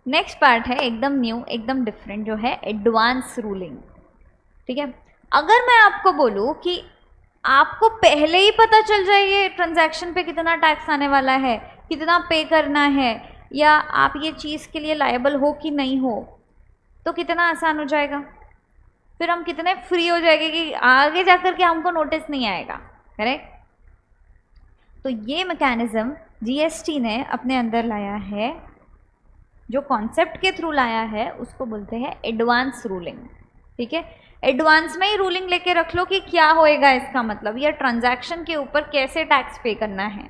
Next part है एकदम new, एकदम डिफरेंट, जो है एडवांस रूलिंग। ठीक है, अगर मैं आपको बोलूँ कि आपको पहले ही पता चल जाए ये ट्रांजैक्शन पे कितना टैक्स आने वाला है, कितना पे करना है, या आप ये चीज़ के लिए लायबल हो कि नहीं हो, तो कितना आसान हो जाएगा। फिर हम कितने फ्री हो जाएंगे कि आगे जाकर के हमको नोटिस नहीं आएगा। करेक्ट। तो ये मैकेनिज्म जीएसटी ने अपने अंदर लाया है, जो कॉन्सेप्ट के थ्रू लाया है उसको बोलते हैं एडवांस रूलिंग। ठीक है, एडवांस में ही रूलिंग लेके रख लो कि क्या होएगा इसका मतलब, या ट्रांजैक्शन के ऊपर कैसे टैक्स पे करना है।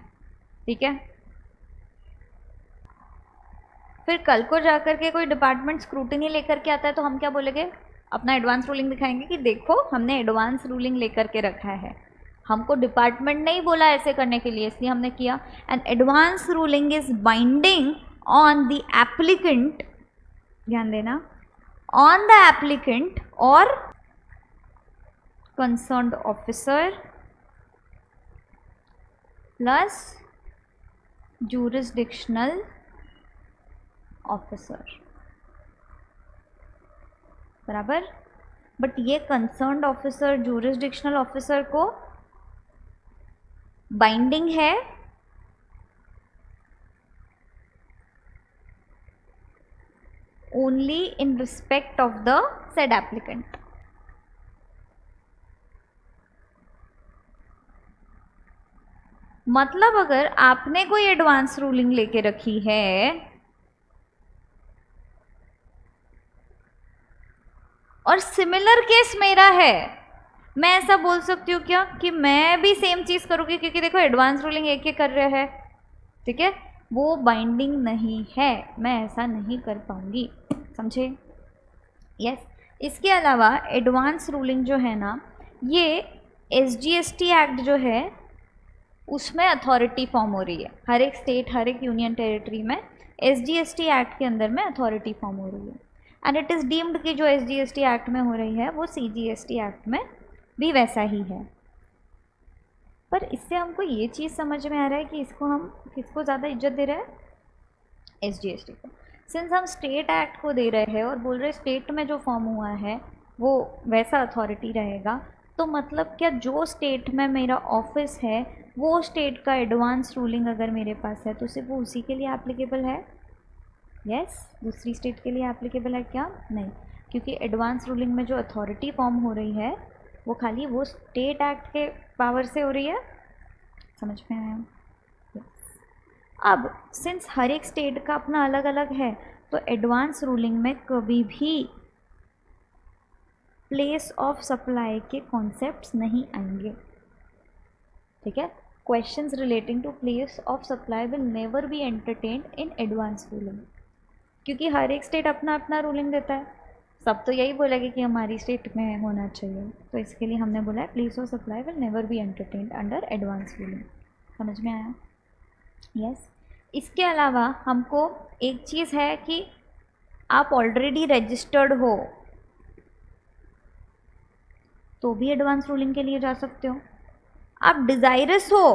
ठीक है, फिर कल को जाकर के कोई डिपार्टमेंट स्क्रूटिनी लेकर के आता है तो हम क्या बोलेंगे, अपना एडवांस रूलिंग दिखाएंगे कि देखो हमने एडवांस रूलिंग लेकर के रखा है। हमको डिपार्टमेंट नहीं बोला ऐसे करने के लिए, इसलिए हमने किया। And advance ruling is binding on the applicant, ध्यान देना, ऑन द एप्लीकेंट और concerned officer plus jurisdictional officer, बराबर। बट ये कंसर्न्ड ऑफिसर, jurisdictional ऑफिसर को बाइंडिंग है only in respect of the said applicant. मतलब अगर आपने कोई एडवांस रूलिंग लेके रखी है और सिमिलर केस मेरा है, मैं ऐसा बोल सकती हूँ क्या कि मैं भी सेम चीज़ करूँगी, क्योंकि देखो एडवांस रूलिंग एक ही कर रहे हैं। ठीक है, वो बाइंडिंग नहीं है, मैं ऐसा नहीं कर पाऊँगी, समझे। यस, इसके अलावा एडवांस रूलिंग जो है ना, ये एसजीएसटी एक्ट जो है उसमें अथॉरिटी फॉर्म हो रही है। हर एक स्टेट, हर एक यूनियन टेरिटरी में एसजीएसटी एक्ट के अंदर में अथॉरिटी फॉर्म हो रही है। एंड इट इज़ डीम्ड कि जो एसजीएसटी एक्ट में हो रही है वो सीजीएसटी एक्ट में भी वैसा ही है। पर इससे हमको ये चीज़ समझ में आ रहा है कि इसको हम किसको ज़्यादा इज्जत दे रहे हैं, एसजीएसटी को। सिंस हम स्टेट एक्ट को दे रहे हैं और बोल रहे स्टेट में जो फॉर्म हुआ है वो वैसा अथॉरिटी रहेगा, तो मतलब क्या जो स्टेट में मेरा ऑफिस है वो स्टेट का एडवांस रूलिंग अगर मेरे पास है तो सिर्फ वो उसी के लिए एप्लीकेबल है। यस, दूसरी स्टेट के लिए एप्लीकेबल है क्या, नहीं, क्योंकि एडवांस रूलिंग में जो अथॉरिटी फॉर्म हो रही है वो खाली वो स्टेट एक्ट के पावर से हो रही है। समझ में आया। अब सिंस हर एक स्टेट का अपना अलग अलग है, तो एडवांस रूलिंग में कभी भी प्लेस ऑफ सप्लाई के कॉन्सेप्ट्स नहीं आएंगे। ठीक है, questions relating to place of supply will never be entertained in advance ruling, क्योंकि हर एक स्टेट अपना अपना रूलिंग देता है। सब तो यही बोलेंगे कि हमारी स्टेट में होना चाहिए, तो इसके लिए हमने बोला है place of supply will never be entertained under advance ruling. समझ में आया। यस, इसके अलावा हमको एक चीज़ है कि आप ऑलरेडी रजिस्टर्ड हो तो भी एडवांस रूलिंग के लिए जा सकते हो। आप डिज़ायरस हो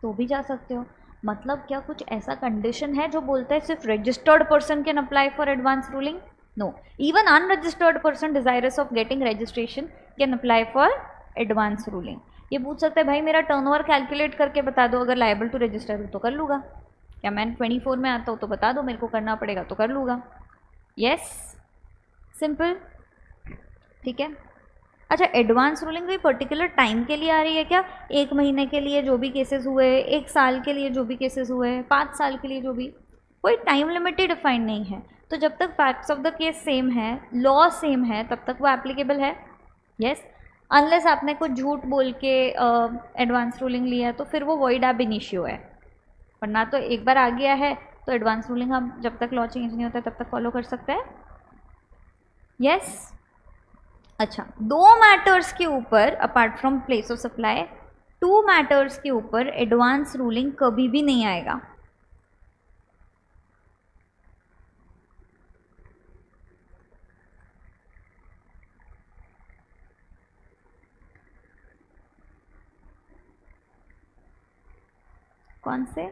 तो भी जा सकते हो। मतलब क्या कुछ ऐसा कंडीशन है जो बोलता है सिर्फ registered person can apply for advance ruling? No, even unregistered person desirous of getting registration can apply for advance ruling. ये पूछ सकते हैं भाई मेरा टर्नओवर कैलकुलेट करके बता दो, अगर लायबल टू रजिस्टर हो तो कर लूँगा, क्या मैं 24 में आता हूँ तो बता दो, मेरे को करना पड़ेगा तो कर लूँगा। Yes, simple. ठीक है, अच्छा, एडवांस रूलिंग कोई पर्टिकुलर टाइम के लिए आ रही है क्या? 1 महीने के लिए जो भी केसेस हुए, 1 साल के लिए जो भी केसेस हुए, 5 साल के लिए जो भी, कोई टाइम लिमिट ही डिफाइंड नहीं है। तो जब तक facts of the case same है, लॉ सेम है, तब तक वो एप्लीकेबल है। यस, अनलेस आपने कुछ झूठ बोल के एडवांस रूलिंग लिया तो फिर वो वॉइड एब इनिशियो है, वरना तो एक बार आ गया है तो एडवांस रूलिंग हम जब तक लॉ चेंज नहीं होता तब तक फॉलो कर सकते हैं। यस, अच्छा, 2 मैटर्स के ऊपर apart from place of supply, 2 matters के ऊपर एडवांस रूलिंग कभी भी नहीं आएगा। कौन से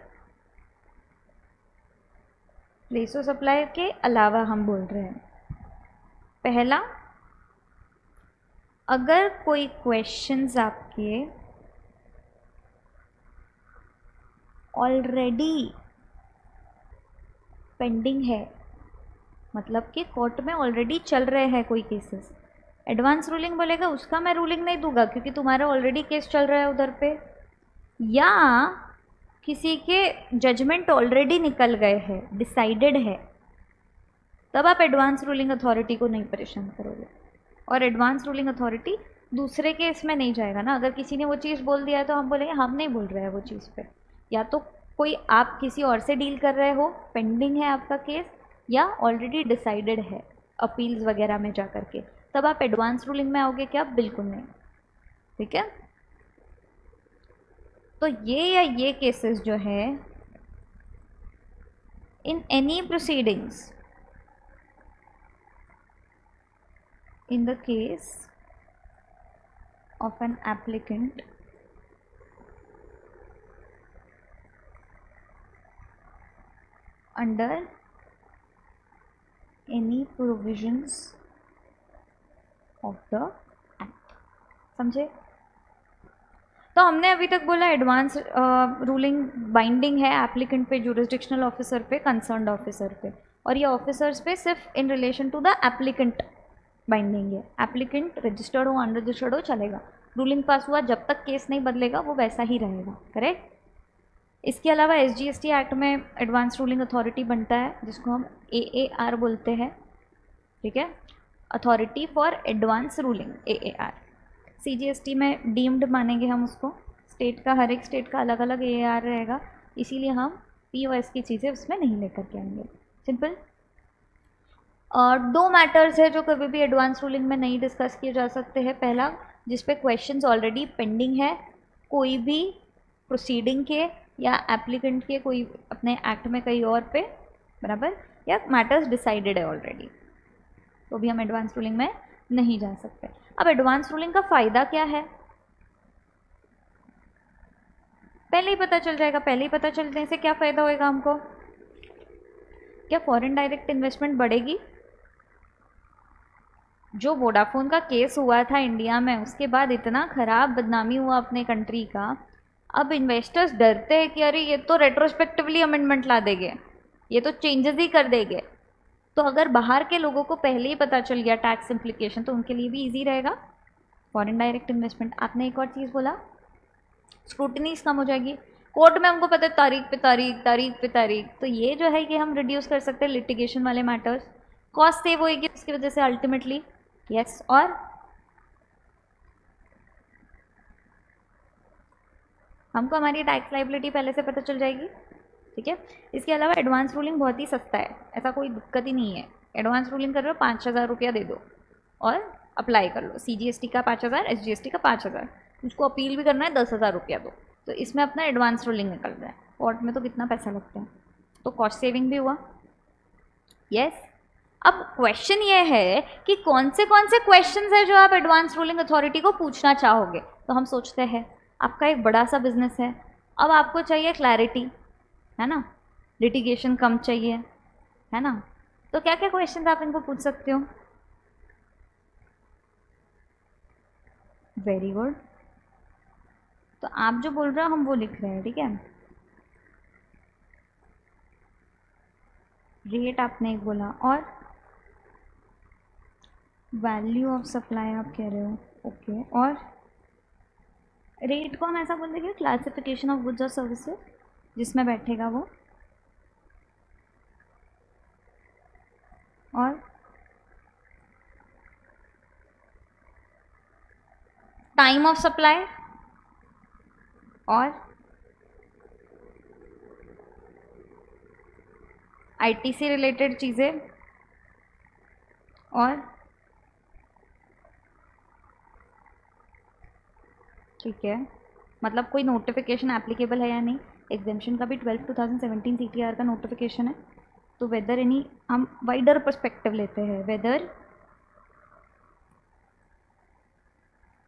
प्लेस ऑफ सप्लाई के अलावा हम बोल रहे हैं? पहला, अगर कोई क्वेश्चंस आपके ऑलरेडी पेंडिंग है, मतलब कि कोर्ट में ऑलरेडी चल रहे हैं कोई केसेस, एडवांस रूलिंग बोलेगा उसका मैं रूलिंग नहीं दूंगा क्योंकि तुम्हारा ऑलरेडी केस चल रहा है उधर पे, या किसी के जजमेंट ऑलरेडी निकल गए हैं, डिसाइडेड है, तब आप एडवांस रूलिंग अथॉरिटी को नहीं परेशान करोगे। और एडवांस रूलिंग अथॉरिटी दूसरे केस में नहीं जाएगा ना। अगर किसी ने वो चीज़ बोल दिया है तो हम बोलेंगे हम नहीं बोल रहे हैं वो चीज़ पे। या तो कोई आप किसी और से डील कर रहे हो, पेंडिंग है आपका केस, या ऑलरेडी डिसाइडेड है अपील्स वगैरह में जा करके, तब आप एडवांस रूलिंग में आओगे क्या? बिल्कुल नहीं। ठीक है, तो ये या ये केसेस जो है, in any proceedings in the case of an applicant under any provisions of the act। समझे? तो हमने अभी तक बोला एडवांस रूलिंग बाइंडिंग है एप्लीकेंट पे, जुरिस्डिक्शनल ऑफिसर पे, कंसर्न्ड ऑफिसर पे, और ये ऑफिसर्स पे सिर्फ in relation to the applicant binding है। एप्लीकेंट रजिस्टर्ड हो अनरजिस्टर्ड हो चलेगा, रूलिंग पास हुआ जब तक केस नहीं बदलेगा वो वैसा ही रहेगा। करेक्ट। इसके अलावा SGST एक्ट में एडवांस रूलिंग अथॉरिटी बनता है जिसको हम AAR बोलते हैं। ठीक है, authority for advance ruling, AAR। CGST में डीम्ड मानेंगे हम उसको, स्टेट का, हर एक स्टेट का अलग अलग AAR रहेगा, इसीलिए हम POS की चीज़ें उसमें नहीं लेकर के आएंगे। सिंपल। और दो मैटर्स है जो कभी भी एडवांस रूलिंग में नहीं डिस्कस किए जा सकते हैं। पहला, जिस पे क्वेश्चंस ऑलरेडी पेंडिंग है, कोई भी प्रोसीडिंग के या एप्लीकेंट के कोई अपने एक्ट में कहीं और पे, बराबर, या मैटर्स डिसाइडेड है ऑलरेडी, तो भी हम एडवांस रूलिंग में नहीं जा सकते। अब एडवांस रूलिंग का फ़ायदा क्या है पहले ही पता चल जाएगा। पहले ही पता चलने से क्या फ़ायदा होएगा हमको? क्या फॉरेन डायरेक्ट इन्वेस्टमेंट बढ़ेगी? जो वोडाफोन का केस हुआ था इंडिया में, उसके बाद इतना ख़राब बदनामी हुआ अपने कंट्री का, अब इन्वेस्टर्स डरते हैं कि अरे ये तो रेट्रोस्पेक्टिवली अमेंडमेंट ला देंगे, ये तो चेंजेस ही कर देंगे। तो अगर बाहर के लोगों को पहले ही पता चल गया टैक्स इम्प्लीकेशन, तो उनके लिए भी ईजी रहेगा फॉरेन डायरेक्ट इन्वेस्टमेंट। आपने एक और चीज़ बोला, स्क्रूटनीज कम हो जाएगी। कोर्ट में हमको पता है तारीख पे तारीख, तारीख पे तारीख, तो ये जो है कि हम रिड्यूस कर सकते हैं लिटिगेशन वाले मैटर्स, कॉस्ट सेव होएगी उसकी वजह से अल्टीमेटली। यस, और हमको हमारी टैक्स लाइबिलिटी पहले से पता चल जाएगी। ठीक है, इसके अलावा एडवांस रूलिंग बहुत ही सस्ता है, ऐसा कोई दिक्कत ही नहीं है। एडवांस रूलिंग कर रहे हो 5,000 रुपया दे दो और अप्लाई कर लो। CGST का 5,000, SGST का 5,000, उसको अपील भी करना है 10,000 रुपया दो, तो इसमें अपना एडवांस रूलिंग निकल रहा है। कोर्ट में तो कितना पैसा लगता है, तो कॉस्ट सेविंग भी हुआ। यस। अब क्वेश्चन ये है कि कौन से क्वेश्चंस है जो आप एडवांस रूलिंग अथॉरिटी को पूछना चाहोगे। तो हम सोचते हैं आपका एक बड़ा सा बिजनेस है, अब आपको चाहिए क्लैरिटी, है ना, लिटिगेशन कम चाहिए, है ना, तो क्या क्या क्वेश्चंस आप इनको पूछ सकते हो? वेरी गुड, तो आप जो बोल रहे हो हम वो लिख रहे हैं। ठीक है, रेट आपने एक बोला, और वैल्यू ऑफ सप्लाई आप कह रहे हो, ओके। और रेट को हम ऐसा बोल देंगे क्लासिफिकेशन ऑफ गुड्स और सर्विसेज, जिसमें बैठेगा वो, और टाइम ऑफ सप्लाई, और ITC रिलेटेड चीज़ें, और ठीक है, मतलब कोई नोटिफिकेशन एप्लीकेबल है या नहीं। एग्जामिशन का भी 12/2017 CTR का नोटिफिकेशन है, तो वेदर एनी, हम वाइडर पर्सपेक्टिव लेते हैं, वेदर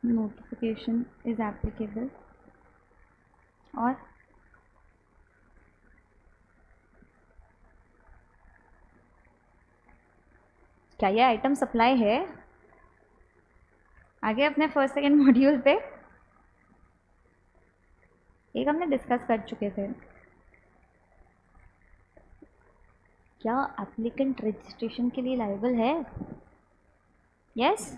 नोटिफिकेशन इज एप्लीकेबल, और क्या ये आइटम सप्लाई है? आगे अपने फर्स्ट सेकेंड मॉड्यूल पे एक हमने डिस्कस कर चुके थे, क्या एप्लीकेंट रजिस्ट्रेशन के लिए लायबल है? यस।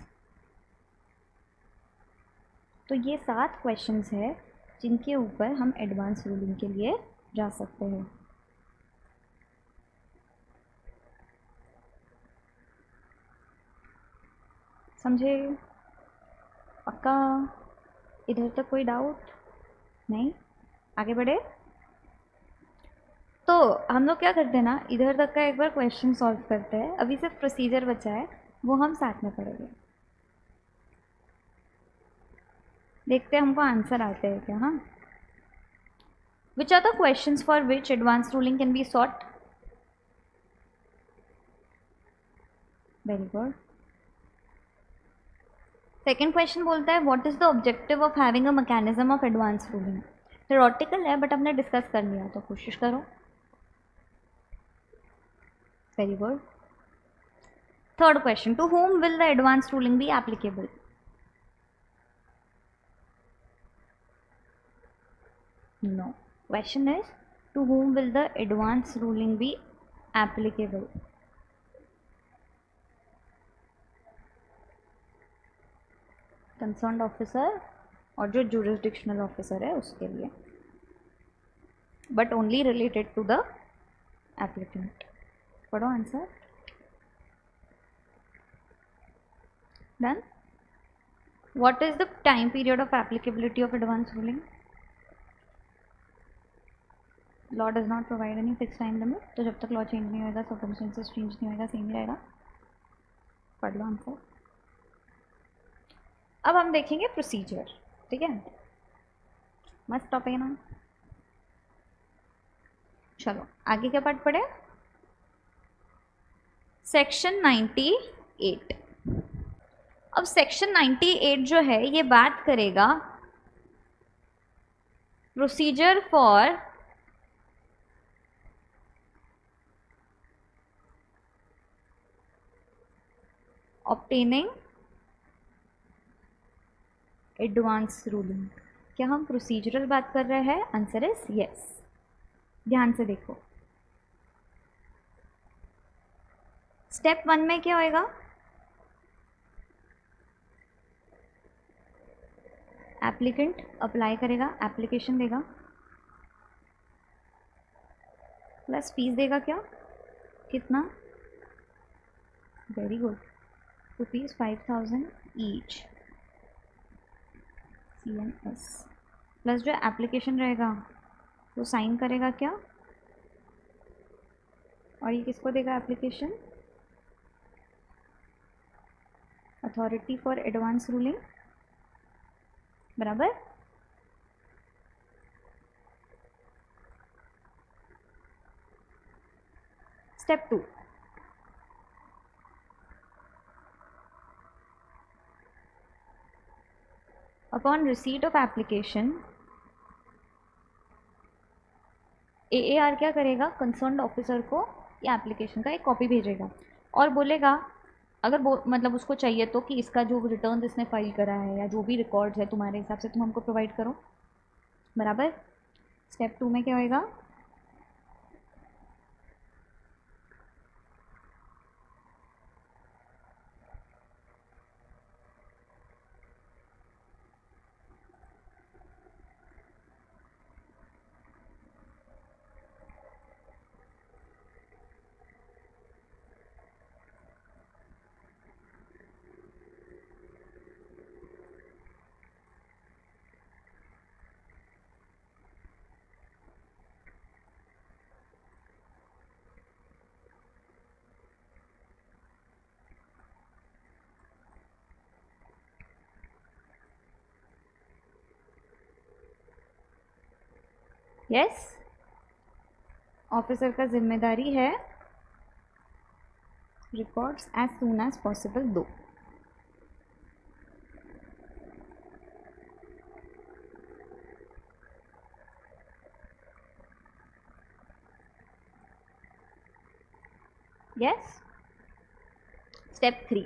तो ये 7 क्वेश्चंस है जिनके ऊपर हम एडवांस रूलिंग के लिए जा सकते हैं। समझे? पक्का? इधर तक कोई डाउट नहीं? आगे बढ़े। तो हम लोग क्या करते हैं ना, इधर तक का एक बार क्वेश्चन सॉल्व करते हैं। अभी सिर्फ प्रोसीजर बचा है, वो हम साथ में पढ़ेंगे। देखते हैं हमको आंसर आते हैं क्या। हाँ, which are the questions for which advance ruling can be sought? Very good. Second question बोलता है what is the objective of having a mechanism of advance ruling? Theoretical है बट हमने डिस्कस कर लिया, तो कोशिश करो। Very good. Third question, to whom will the advanced ruling be applicable? No. Question is, to whom will the advanced ruling be applicable? Concerned officer और जो jurisdictional officer है उसके लिए, but only related to the applicant. पढ़ो answer. Done. What is the time period of applicability of advance ruling? Law does not provide any fixed time limit. तो जब तक law change नहीं होगा, सर्कमस्टेंसेस चेंज नहीं होगा, सेम ही रहेगा। पढ़ लो आंसर। अब हम देखेंगे प्रोसीजर। ठीक है, मस्त टॉपिक है ना। चलो आगे क्या पार्ट पढ़े? सेक्शन 98। अब सेक्शन 98 जो है ये बात करेगा procedure for obtaining advance ruling. क्या हम प्रोसीजरल बात कर रहे हैं? Answer is yes. ध्यान से देखो, स्टेप 1 में क्या होएगा? एप्लीकेंट अप्लाई करेगा, एप्लीकेशन देगा, प्लस फीस देगा। क्या? कितना? Very good, ₹5000 each CMS। Plus जो एप्लीकेशन रहेगा वो साइन करेगा क्या, और ये किसको देगा application? Authority for advance ruling. बराबर। Step 2, upon receipt of application AAR क्या करेगा? कंसर्न्ड ऑफिसर को या एप्लीकेशन का एक कॉपी भेजेगा और बोलेगा, अगर वो मतलब उसको चाहिए तो, कि इसका जो रिटर्न इसने फाइल करा है या जो भी रिकॉर्ड्स है तुम्हारे हिसाब से तुम हमको प्रोवाइड करो। बराबर। स्टेप 2 में क्या होएगा? यस, ऑफिसर का जिम्मेदारी है records as soon as possible दो। यस। स्टेप 3,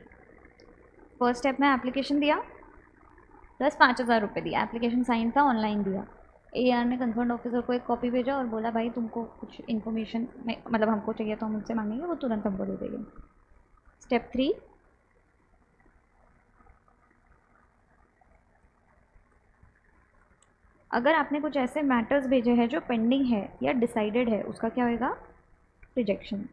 फर्स्ट स्टेप में एप्लीकेशन दिया प्लस 5,000 रुपये दिया, एप्लीकेशन साइन था, ऑनलाइन दिया। AR ने कंसर्न ऑफिसर को एक कॉपी भेजा और बोला भाई तुमको कुछ इन्फॉर्मेशन में मतलब हमको चाहिए तो हम उनसे मांगेंगे, वो तुरंत हमको दे देंगे। स्टेप 3, अगर आपने कुछ ऐसे मैटर्स भेजे हैं जो पेंडिंग है या डिसाइडेड है, उसका क्या होएगा? रिजेक्शन।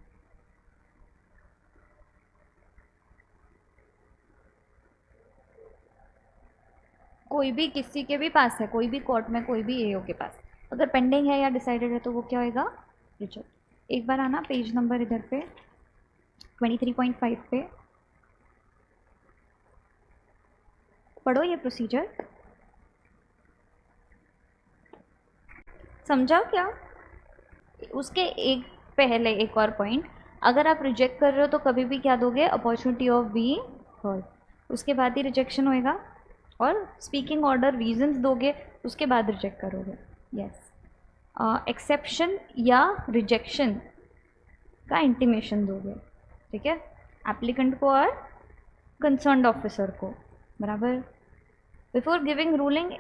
कोई भी किसी के भी पास है, कोई भी कोर्ट में, कोई भी AO के पास अगर पेंडिंग है या डिसाइडेड है तो वो क्या होएगा? रिजेक्ट। एक बार आना पेज नंबर इधर पे 23.5 पे पढ़ो ये प्रोसीजर, समझा क्या? उसके एक पहले एक और पॉइंट, अगर आप रिजेक्ट कर रहे हो तो कभी भी क्या दोगे? अपॉर्चुनिटी ऑफ बीइंग हर्ड, उसके बाद ही रिजेक्शन होएगा, और स्पीकिंग ऑर्डर रीजंस दोगे, उसके बाद रिजेक्ट करोगे। यस, एक्सेप्शन या रिजेक्शन का इंटीमेशन दोगे, ठीक है, एप्लीकेंट को और कंसर्न्ड ऑफिसर को, बराबर। Before giving ruling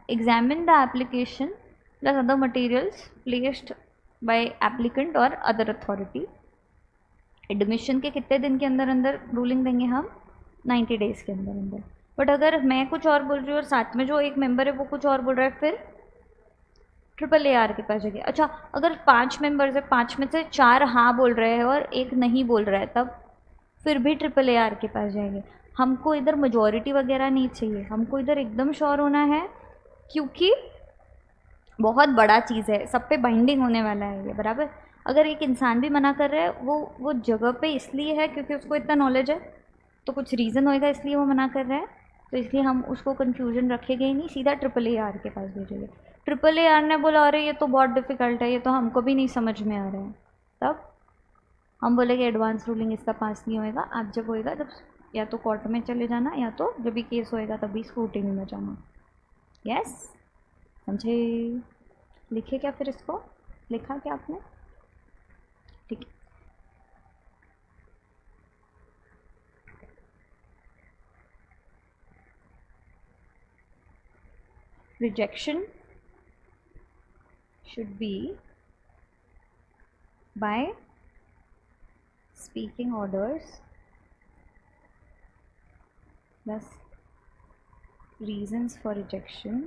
examine the application plus other materials placed bye applicant और अदर अथॉरिटी। एडमिशन के कितने दिन के अंदर अंदर रूलिंग देंगे हम? 90 डेज़ के अंदर अंदर। बट अगर मैं कुछ और बोल रही हूँ और साथ में जो एक मेंबर है वो कुछ और बोल रहा है, फिर AAR के पास जाएगी। अच्छा, अगर 5 मेंबर्स है, 5 में से 4 हाँ बोल रहे हैं और एक नहीं बोल रहा है, तब फिर भी AAR के पास जाएंगे। हमको इधर मेजॉरिटी वगैरह नहीं चाहिए, हमको इधर एकदम श्योर होना है, क्योंकि बहुत बड़ा चीज़ है, सब पे बाइंडिंग होने वाला है ये, बराबर। अगर एक इंसान भी मना कर रहा है, वो जगह पे इसलिए है क्योंकि उसको इतना नॉलेज है, तो कुछ रीज़न होएगा इसलिए वो मना कर रहा है, तो इसलिए हम उसको कन्फ्यूजन रखेंगे ही नहीं, सीधा AAR के पास भेजेंगे। AAR ने बोला अरे ये तो बहुत डिफ़िकल्ट है, ये तो हमको भी नहीं समझ में आ रहा है, तब हम बोलेंगे एडवांस रूलिंग इसका पास नहीं होएगा। आप जब होएगा तब या तो कोर्ट में चले जाना, या तो जब भी केस होएगा तभी स्क्रूटिनी में जाना। यस, समझे? लिखे क्या फिर इसको? लिखा क्या आपने? ठीक है। Rejection should be by speaking orders plus reasons for rejection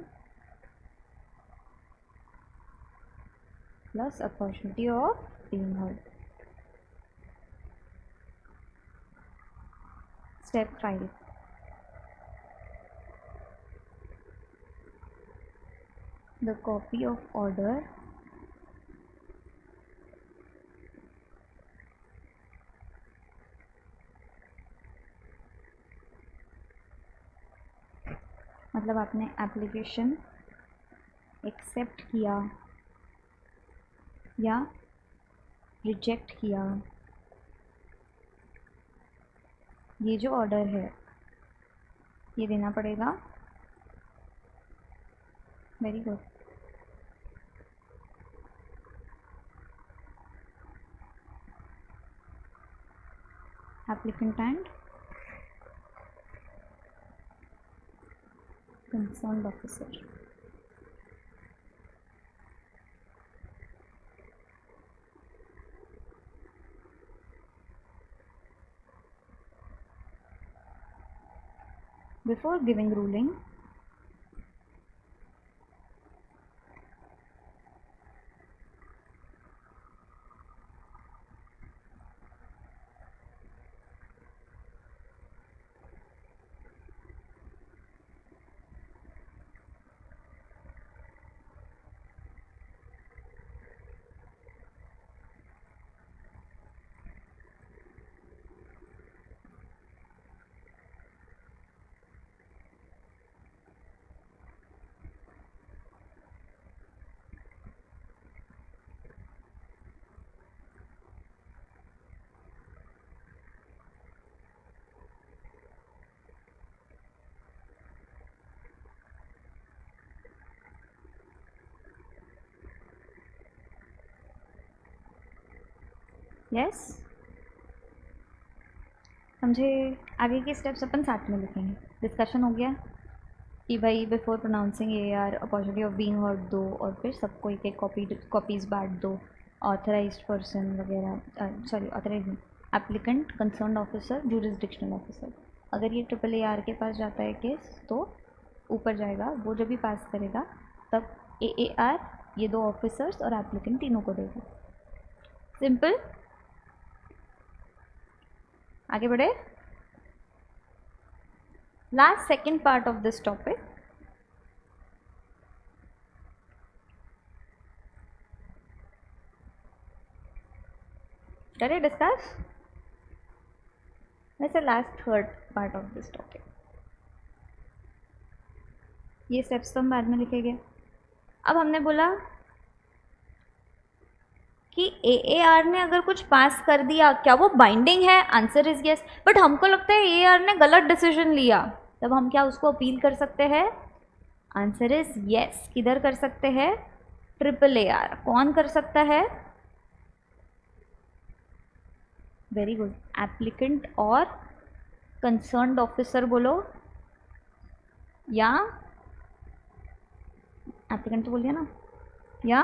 plus opportunity of being heard. Step 5, the copy of order मतलब आपने एप्लीकेशन एक्सेप्ट किया या रिजेक्ट किया, ये जो ऑर्डर है ये देना पड़ेगा। Very good. Applicant and concerned officer. Before giving ruling, yes, समझे? आगे की स्टेप्स अपन साथ में लिखेंगे। डिस्कशन हो गया कि भाई before pronouncing AR opportunity of being heard दो, और फिर सबको एक एक कॉपीज़ बांट दो, ऑथराइज्ड पर्सन वगैरह, sorry authorize applicant, concern officer, jurisdictional officer. अगर ये AAAR के पास जाता है केस तो ऊपर जाएगा, वो जब भी पास करेगा तब AAR ये दो ऑफिसर्स और एप्लीकेंट तीनों को देगा। सिंपल। आगे बढ़े। Last second part of this topic, करें डिस्कस। वैसे last third part of this topic, ये स्टेप्स तो हम बाद में लिखेंगे। अब हमने बोला कि AAR ने अगर कुछ पास कर दिया, क्या वो बाइंडिंग है? Answer is yes. बट हमको लगता है AAR ने गलत डिसीजन लिया, तब हम क्या उसको अपील कर सकते हैं? Answer is yes. किधर कर सकते हैं? AAAR। कौन कर सकता है? वेरी गुड, एप्लीकेंट और कंसर्न्ड ऑफिसर बोलो, या एप्लीकेंट तो बोल दिया ना, या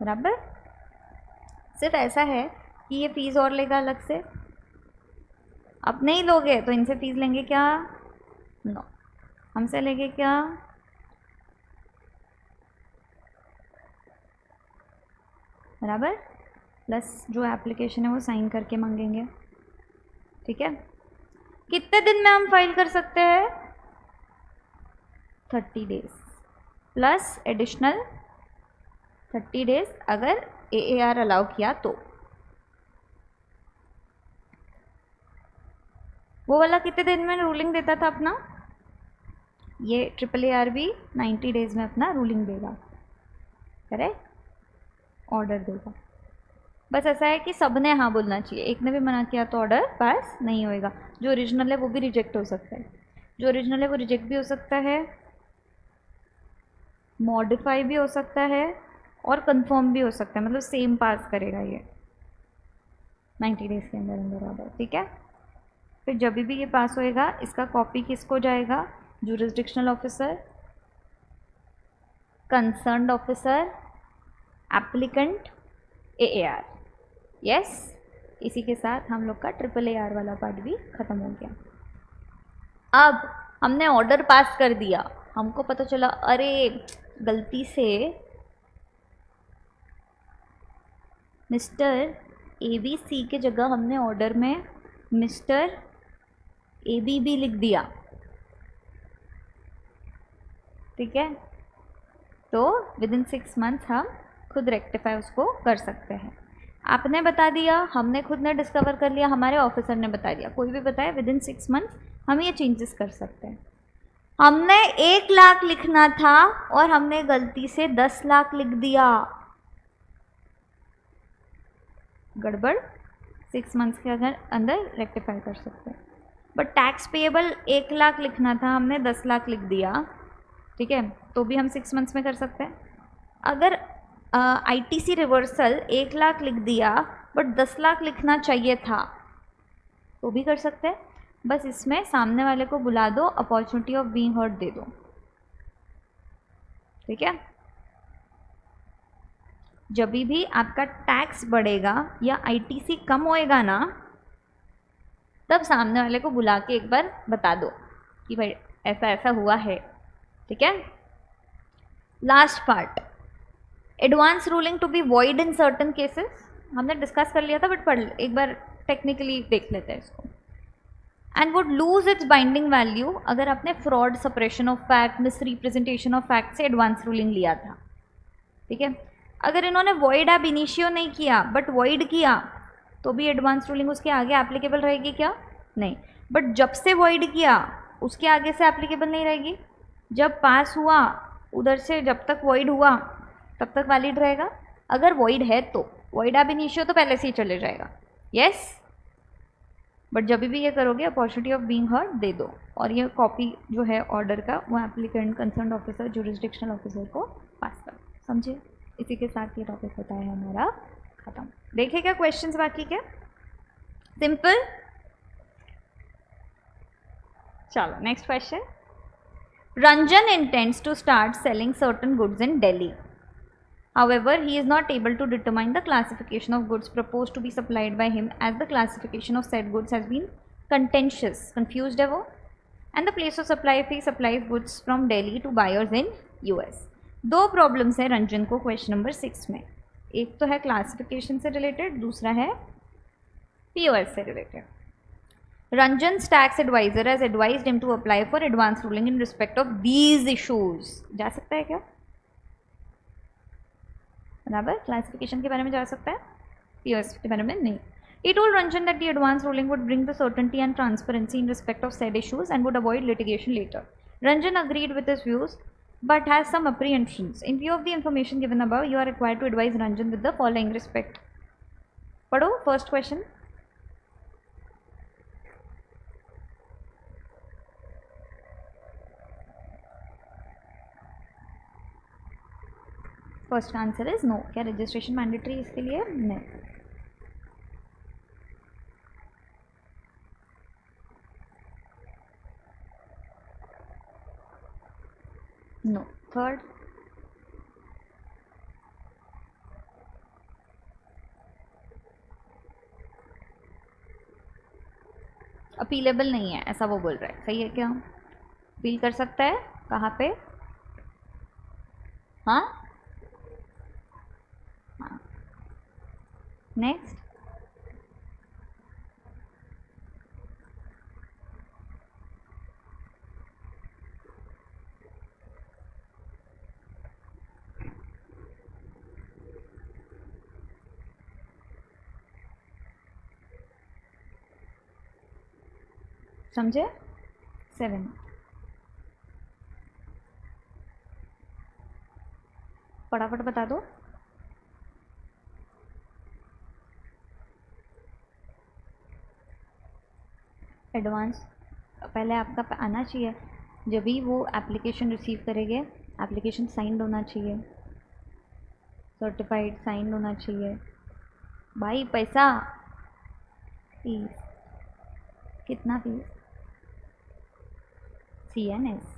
बराबर। सिर्फ ऐसा है कि ये फीस और लेगा अलग से, अपने ही लोग हैं तो इनसे फीस लेंगे क्या? नो। हमसे लेंगे क्या? बराबर। प्लस जो एप्लीकेशन है वो साइन करके मांगेंगे, ठीक है। कितने दिन में हम फाइल कर सकते हैं? 30 डेज प्लस एडिशनल 30 डेज अगर AAR अलाउ किया तो। वो वाला कितने दिन में रूलिंग देता था अपना? ये AAAR भी 90 डेज में अपना रूलिंग देगा, करेक्ट, ऑर्डर देगा। बस ऐसा है कि सब ने हाँ बोलना चाहिए, एक ने भी मना किया तो ऑर्डर पास नहीं होएगा। जो ओरिजिनल है वो भी रिजेक्ट हो सकता है, जो ओरिजिनल है वो रिजेक्ट भी हो सकता है, मॉडिफाई भी हो सकता है, और कंफर्म भी हो सकता है। मतलब सेम पास करेगा ये 90 डेज के अंदर अंदर ऑर्डर, ठीक है। फिर जब भी ये पास होएगा इसका कॉपी किसको जाएगा? Jurisdictional officer, concerned officer, applicant, AAR। Yes, इसी के साथ हम लोग का AAAR वाला पार्ट भी ख़त्म हो गया। अब हमने ऑर्डर पास कर दिया, हमको पता चला अरे गलती से मिस्टर ABC के जगह हमने ऑर्डर में मिस्टर ABB लिख दिया, ठीक है। तो विदिन 6 मंथ्स हम खुद रेक्टिफाई उसको कर सकते हैं। आपने बता दिया, हमने खुद ने डिस्कवर कर लिया, हमारे ऑफिसर ने बता दिया, कोई भी बताए, विदिन 6 मंथ्स हम ये चेंजेस कर सकते हैं। हमने 1 लाख लिखना था और हमने गलती से 10 लाख लिख दिया, गड़बड़, 6 मंथ्स के अंदर रेक्टिफाई कर सकते हैं। बट टैक्स पेएबल 1 लाख लिखना था, हमने 10 लाख लिख दिया, ठीक है, तो भी हम 6 मंथ्स में कर सकते हैं। अगर ITC रिवर्सल 1 लाख लिख दिया बट 10 लाख लिखना चाहिए था तो भी कर सकते हैं। बस इसमें सामने वाले को बुला दो, opportunity of being heard they दो, ठीक है। जब भी आपका टैक्स बढ़ेगा या ITC कम होएगा ना, तब सामने वाले को बुला के एक बार बता दो कि भाई ऐसा ऐसा हुआ है, ठीक है। Last part, advance ruling to be void in certain cases, हमने डिस्कस कर लिया था बट पढ़ एक बार टेक्निकली देख लेते हैं इसको। And would lose its binding value अगर आपने fraud, suppression of fact, miss representation of fact से एडवांस रूलिंग लिया था, ठीक है। अगर इन्होंने वॉइड एब इनिशियो नहीं किया बट वॉइड किया तो भी एडवांस रूलिंग उसके आगे एप्लीकेबल रहेगी क्या? नहीं। बट जब से वॉइड किया उसके आगे से एप्लीकेबल नहीं रहेगी। जब पास हुआ उधर से जब तक वॉइड हुआ तब तक वैलिड रहेगा। अगर वॉइड है तो वॉइड एब इनिशियो तो पहले से ही चले जाएगा, यस। बट जब भी ये करोगे opportunity of being heard they दो, और ये कॉपी जो है ऑर्डर का वो applicant, concern officer, jurisdictional officer को पास कर, समझे। इसी के साथ ये टॉपिक होता है हमारा ख़त्म। देखेगा क्वेश्चंस बाकी के? सिंपल। चलो next question. Ranjan intends to start selling certain goods in Delhi. However, he is not able to determine the classification of goods proposed to be supplied by him, as the classification of said goods has been contentious. Confused है वो? And the place of supply if he supplies goods from Delhi to buyers in US. दो problems है रंजन को question number 6 में। एक तो है classification से रिलेटेड, दूसरा है POS से related. Ranjan's tax advisor has advised him to apply for advance ruling in respect of these issues. जा सकता है क्या? बराबर, क्लासिफिकेशन के बारे में जा सकता है, POS के बारे में नहीं। He told Ranjan that the advance ruling would bring the certainty and transparency in respect of said issues and would avoid litigation later. Ranjan agreed with his views but has some apprehensions. In view of the information given above, you are required to advise Ranjan with the following respect. पढ़ो first question. First answer is no. क्या registration mandatory इसके लिए? नहीं। No. Third, appealable नहीं है ऐसा वो बोल रहा है, सही है क्या? अपील कर सकता है, कहाँ पे? हाँ, नेक्स्ट। समझे? 7। फटाफट बता दो। एडवांस पहले आपका आना चाहिए, जब भी वो एप्लीकेशन रिसीव करेंगे एप्लीकेशन साइंड होना चाहिए, सर्टिफाइड साइंड होना चाहिए। भाई पैसा, फीस कितना? Fees CNS।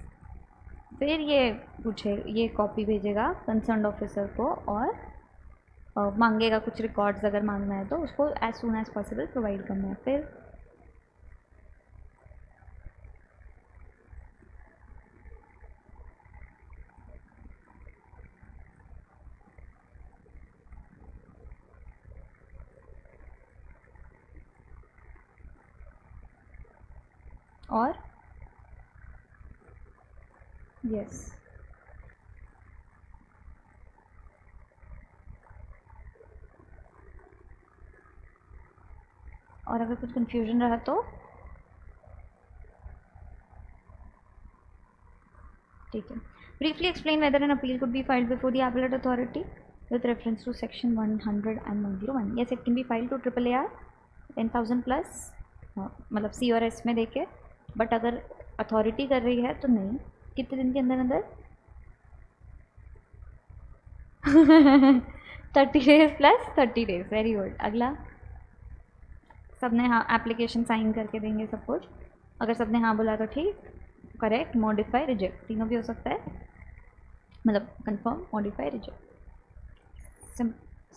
फिर ये पूछे, ये कॉपी भेजेगा कंसर्न ऑफिसर को और मांगेगा कुछ रिकॉर्ड्स, अगर मांगना है तो उसको as soon as possible provide करना है। फिर और यस, और अगर कुछ कंफ्यूजन रहा तो ठीक है। Briefly explain whether an appeal could be filed before the appellate authority with reference to section 100 and 101। Yes, it can be filed to AAAR 10,000 plus, मतलब C और S में देके, बट अगर अथॉरिटी कर रही है तो नहीं। कितने दिन के अंदर अंदर? 30 days plus 30 days। Very good. अगला, सबने हाँ एप्लीकेशन साइन करके देंगे सब कुछ। अगर सबने हाँ बोला तो ठीक, करेक्ट, मॉडिफाई, रिजेक्ट, तीनों भी हो सकता है, मतलब कंफर्म, मॉडिफाई, रिजेक्ट।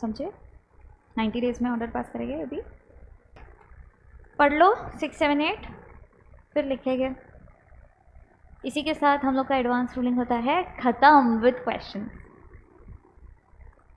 समझे? 90 days में ऑर्डर पास करेंगे। अभी पढ़ लो 6, 7, 8, फिर लिखेंगे। इसी के साथ हम लोग का एडवांस रूलिंग होता है ख़त्म विद क्वेश्चन।